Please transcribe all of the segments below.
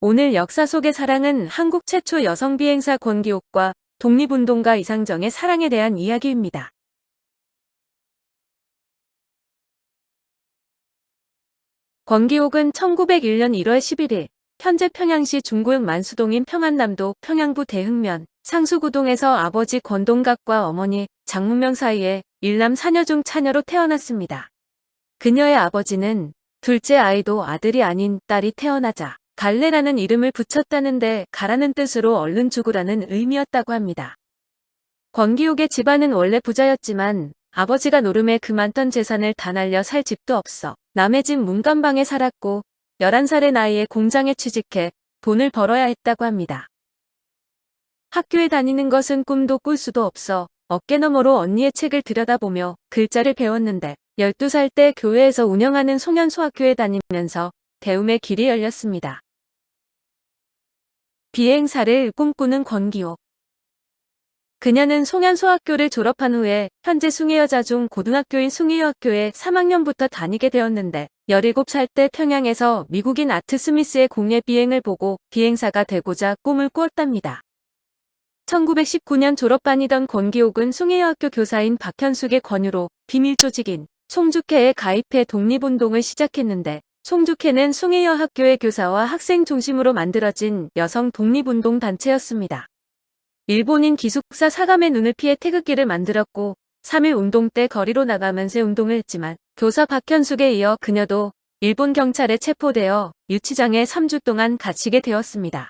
오늘 역사 속의 사랑은 한국 최초 여성 비행사 권기옥과 독립운동가 이상정의 사랑에 대한 이야기입니다. 권기옥은 1901년 1월 11일 현재 평양시 중구역 만수동인 평안남도 평양부 대흥면 상수구동에서 아버지 권동각과 어머니 장문명 사이에 일남 4녀 중 차녀로 태어났습니다. 그녀의 아버지는 둘째 아이도 아들이 아닌 딸이 태어나자 갈래라는 이름을 붙였다는데 가라는 뜻으로 얼른 죽으라는 의미였다고 합니다. 권기옥의 집안은 원래 부자였지만 아버지가 노름에 그 많던 재산을 다 날려 살 집도 없어 남의 집 문간방에 살았고 11살의 나이에 공장에 취직해 돈을 벌어야 했다고 합니다. 학교에 다니는 것은 꿈도 꿀 수도 없어 어깨너머로 언니의 책을 들여다보며 글자를 배웠는데 12살 때 교회에서 운영하는 송현소학교에 다니면서 배움의 길이 열렸습니다. 비행사를 꿈꾸는 권기옥. 그녀는 송현소학교를 졸업한 후에 현재 숭례여자중 고등학교인 숭례여학교에 3학년부터 다니게 되었는데 17살 때 평양에서 미국인 아트 스미스의 공예 비행을 보고 비행사가 되고자 꿈을 꾸었답니다. 1919년 졸업반이던 권기옥은 숭례여학교 교사인 박현숙의 권유로 비밀 조직인 송주회에 가입해 독립운동을 시작했는데 송주회는 숭례여학교의 교사와 학생 중심으로 만들어진 여성 독립운동 단체였습니다. 일본인 기숙사 사감의 눈을 피해 태극기를 만들었고 3.1 운동 때 거리로 나가면서 운동을 했지만 교사 박현숙에 이어 그녀도 일본 경찰에 체포되어 유치장에 3주 동안 갇히게 되었습니다.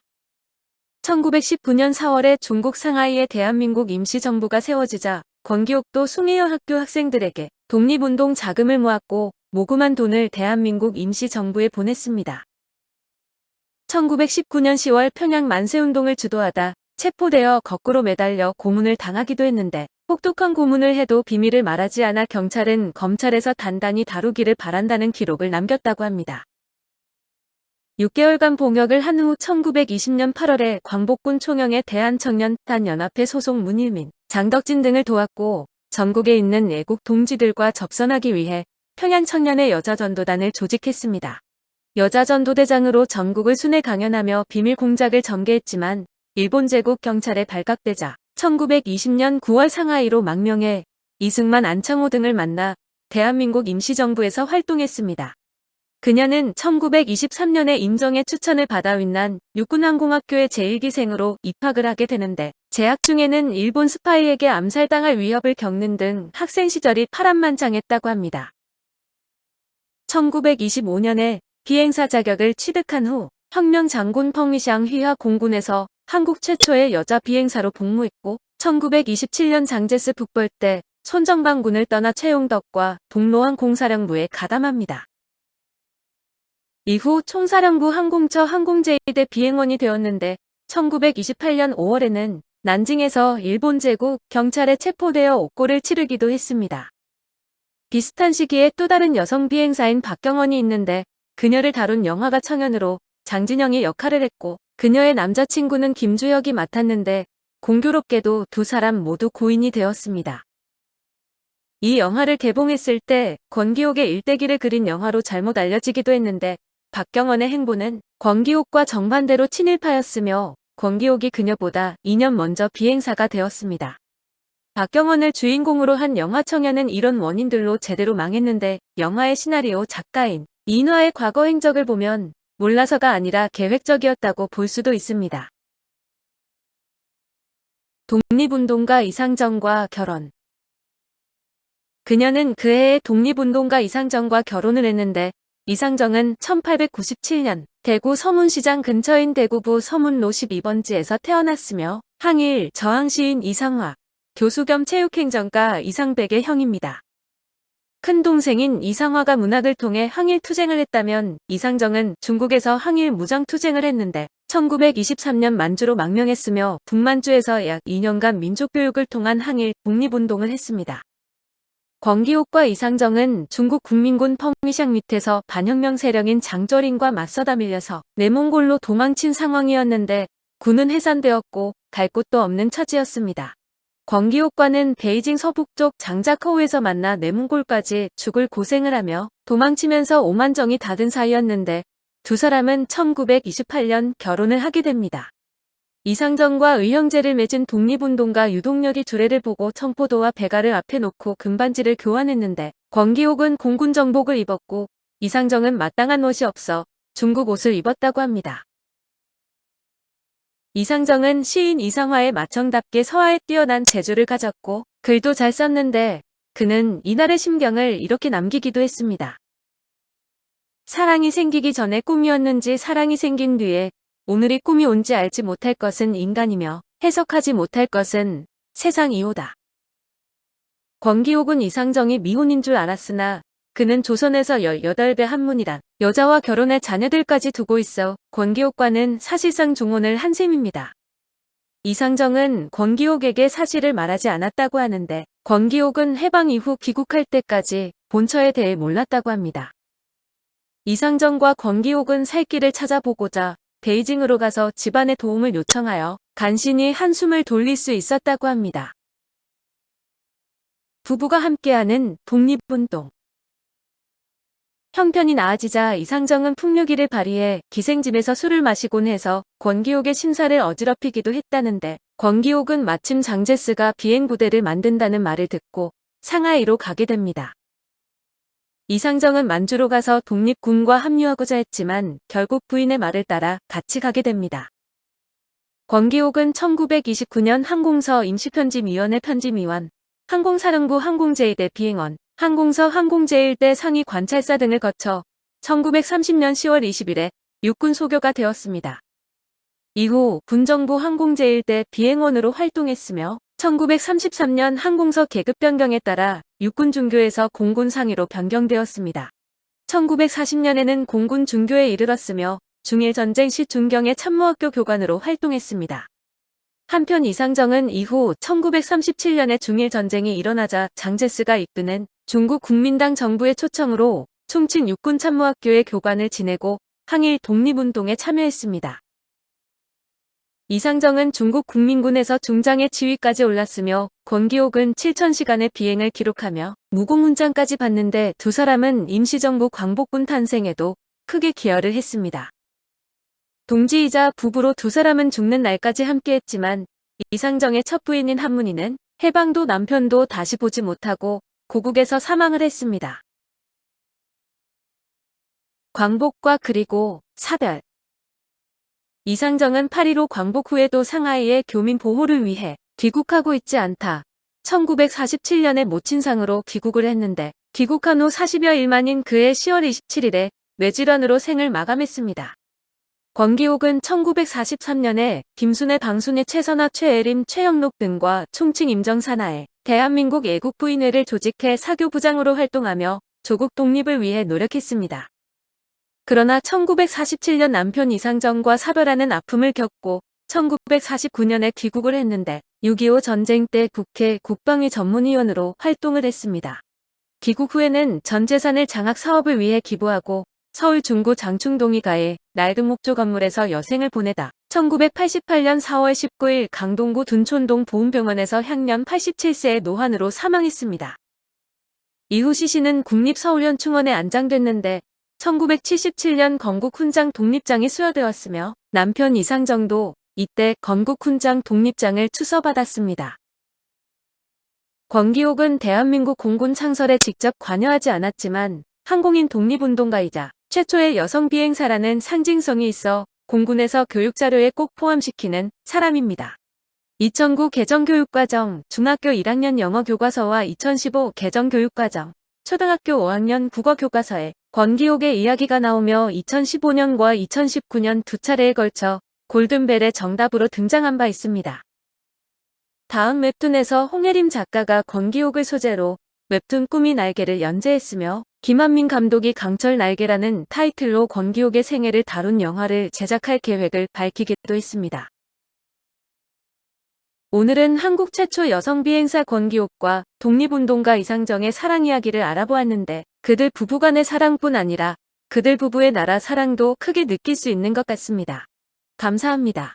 1919년 4월에 중국 상하이에 대한민국 임시정부가 세워지자 권기옥도 숭례여학교 학생들에게 독립운동 자금을 모았고 모금한 돈을 대한민국 임시정부에 보냈습니다. 1919년 10월 평양 만세운동을 주도하다 체포되어 거꾸로 매달려 고문을 당하기도 했는데 혹독한 고문을 해도 비밀을 말하지 않아 경찰은 검찰에서 단단히 다루기를 바란다는 기록을 남겼다고 합니다. 6개월간 봉역을 한 후 1920년 8월에 광복군 총영의 대한청년단연합회 소속 문일민, 장덕진 등을 도왔고 전국에 있는 애국 동지들과 접선하기 위해 평양청년의 여자전도단을 조직했습니다. 여자전도대장으로 전국을 순회 강연하며 비밀 공작을 전개했지만 일본 제국 경찰에 발각되자 1920년 9월 상하이로 망명해 이승만, 안창호 등을 만나 대한민국 임시정부에서 활동했습니다. 그녀는 1923년에 임정의 추천을 받아 윈난 육군항공학교의 제1기생으로 입학을 하게 되는데 재학 중에는 일본 스파이에게 암살당할 위협을 겪는 등 학생 시절이 파란만장했다고 합니다. 1925년에 비행사 자격을 취득한 후 혁명장군 펑위샹 휘하 공군에서 한국 최초의 여자 비행사로 복무했고 1927년 장제스 북벌 때 손정방군을 떠나 최용덕과 동로항 공사령부에 가담합니다. 이후 총사령부 항공처 항공제의대 비행원이 되었는데 1928년 5월에는 난징에서 일본 제국 경찰에 체포되어 옥고를 치르기도 했습니다. 비슷한 시기에 또 다른 여성 비행사인 박경원이 있는데 그녀를 다룬 영화가 청년으로 장진영이 역할을 했고 그녀의 남자친구는 김주혁이 맡았는데 공교롭게도 두 사람 모두 고인이 되었습니다. 이 영화를 개봉했을 때 권기옥의 일대기를 그린 영화로 잘못 알려지기도 했는데 박경원의 행보는 권기옥과 정반대로 친일파였으며 권기옥이 그녀보다 2년 먼저 비행사가 되었습니다. 박경원을 주인공으로 한 영화 청년은 이런 원인들로 제대로 망했는데 영화의 시나리오 작가인 이인화의 과거 행적을 보면 몰라서가 아니라 계획적이었다고 볼 수도 있습니다. 독립운동가 이상정과 결혼. 그녀는 그 해에 독립운동가 이상정과 결혼을 했는데 이상정은 1897년 대구 서문시장 근처인 대구부 서문로 12번지에서 태어났으며 항일 저항시인 이상화, 교수 겸 체육행정가 이상백의 형입니다. 큰 동생인 이상화가 문학을 통해 항일 투쟁을 했다면 이상정은 중국에서 항일 무장투쟁을 했는데 1923년 만주로 망명했으며 북만주에서 약 2년간 민족교육을 통한 항일 독립운동을 했습니다. 권기옥과 이상정은 중국 국민군 펑위샹 밑에서 반혁명 세력인 장조림과 맞서다 밀려서 내몽골로 도망친 상황이었는데 군은 해산되었고 갈 곳도 없는 처지였습니다. 권기옥과는 베이징 서북쪽 장자커우에서 만나 내몽골까지 죽을 고생을 하며 도망치면서 오만정이 닫은 사이였는데 두 사람은 1928년 결혼을 하게 됩니다. 이상정과 의형제를 맺은 독립운동가 유동열이 두레를 보고 청포도와 배가를 앞에 놓고 금반지를 교환했는데 권기옥은 공군 정복을 입었고 이상정은 마땅한 옷이 없어 중국 옷을 입었다고 합니다. 이상정은 시인 이상화의 마청답게 서화에 뛰어난 재주를 가졌고 글도 잘 썼는데 그는 이날의 심경을 이렇게 남기기도 했습니다. 사랑이 생기기 전에 꿈이었는지 사랑이 생긴 뒤에 오늘이 꿈이 온지 알지 못할 것은 인간이며 해석하지 못할 것은 세상이오다. 권기옥은 이상정이 미혼인 줄 알았으나 그는 조선에서 18배 한문이란 여자와 결혼할 자녀들까지 두고 있어 권기옥과는 사실상 종혼을 한 셈입니다. 이상정은 권기옥에게 사실을 말하지 않았다고 하는데 권기옥은 해방 이후 귀국할 때까지 본처에 대해 몰랐다고 합니다. 이상정과 권기옥은 살 길을 찾아보고자 베이징으로 가서 집안의 도움을 요청하여 간신히 한숨을 돌릴 수 있었다고 합니다. 부부가 함께하는 독립운동. 형편이 나아지자 이상정은 풍류기를 발휘해 기생집에서 술을 마시곤 해서 권기옥의 심사를 어지럽히기도 했다는데 권기옥은 마침 장제스가 비행부대를 만든다는 말을 듣고 상하이로 가게 됩니다. 이상정은 만주로 가서 독립군과 합류하고자 했지만 결국 부인의 말을 따라 같이 가게 됩니다. 권기옥은 1929년 항공서 임시편집위원회 편집위원, 항공사령부 항공제일대 비행원, 항공서 항공제일대 상위 관찰사 등을 거쳐 1930년 10월 20일에 육군 소교가 되었습니다. 이후 군정부 항공제일대 비행원으로 활동했으며 1933년 항공서 계급 변경에 따라 육군 중교에서 공군 상위로 변경되었습니다. 1940년에는 공군 중교에 이르렀으며 중일전쟁 시 중경의 참모학교 교관으로 활동했습니다. 한편 이상정은 이후 1937년에 중일전쟁이 일어나자 장제스가 이끄는 중국 국민당 정부의 초청으로 충칭 육군참모학교의 교관을 지내고 항일 독립운동에 참여했습니다. 이상정은 중국 국민군에서 중장의 지위까지 올랐으며 권기옥은 7,000시간의 비행을 기록하며 무공훈장까지 받는데 두 사람은 임시정부 광복군 탄생에도 크게 기여를 했습니다. 동지이자 부부로 두 사람은 죽는 날까지 함께했지만 이상정의 첫 부인인 한문희는 해방도 남편도 다시 보지 못하고 고국에서 사망을 했습니다. 광복과 그리고 사별. 이상정은 8.15 광복 후에도 상하이의 교민 보호를 위해 귀국하고 있지 않다. 1947년에 모친상으로 귀국을 했는데 귀국한 후 40여일 만인 그해 10월 27일에 뇌질환으로 생을 마감했습니다. 권기옥은 1943년에 김순애, 방순애, 최선화, 최애림, 최영록 등과 충칭 임정산하에 대한민국 애국부인회를 조직해 사교부장으로 활동하며 조국 독립을 위해 노력했습니다. 그러나 1947년 남편 이상정과 사별하는 아픔을 겪고 1949년에 귀국을 했는데 6.25 전쟁 때 국회 국방위 전문위원으로 활동을 했습니다. 귀국 후에는 전 재산을 장학 사업을 위해 기부하고 서울 중구 장충동이가에 낡은 목조 건물에서 여생을 보내다 1988년 4월 19일 강동구 둔촌동 보훈병원에서 향년 87세의 노환으로 사망했습니다. 이후 시신은 국립서울현충원에 안장됐는데 1977년 건국훈장 독립장이 수여되었으며 남편 이상정도 이때 건국훈장 독립장을 추서받았습니다. 권기옥은 대한민국 공군 창설에 직접 관여하지 않았지만 항공인 독립운동가이자 최초의 여성 비행사라는 상징성이 있어 공군에서 교육자료에 꼭 포함시키는 사람입니다. 2009 개정교육과정 중학교 1학년 영어교과서와 2015 개정교육과정 초등학교 5학년 국어교과서에 권기옥의 이야기가 나오며 2015년과 2019년 두 차례에 걸쳐 골든벨의 정답으로 등장한 바 있습니다. 다음 웹툰에서 홍혜림 작가가 권기옥을 소재로 웹툰 꿈이 날개를 연재했으며 김한민 감독이 강철 날개라는 타이틀로 권기옥의 생애를 다룬 영화를 제작할 계획을 밝히기도 했습니다. 오늘은 한국 최초 여성 비행사 권기옥과 독립운동가 이상정의 사랑 이야기를 알아보았는데 그들 부부간의 사랑뿐 아니라 그들 부부의 나라 사랑도 크게 느낄 수 있는 것 같습니다. 감사합니다.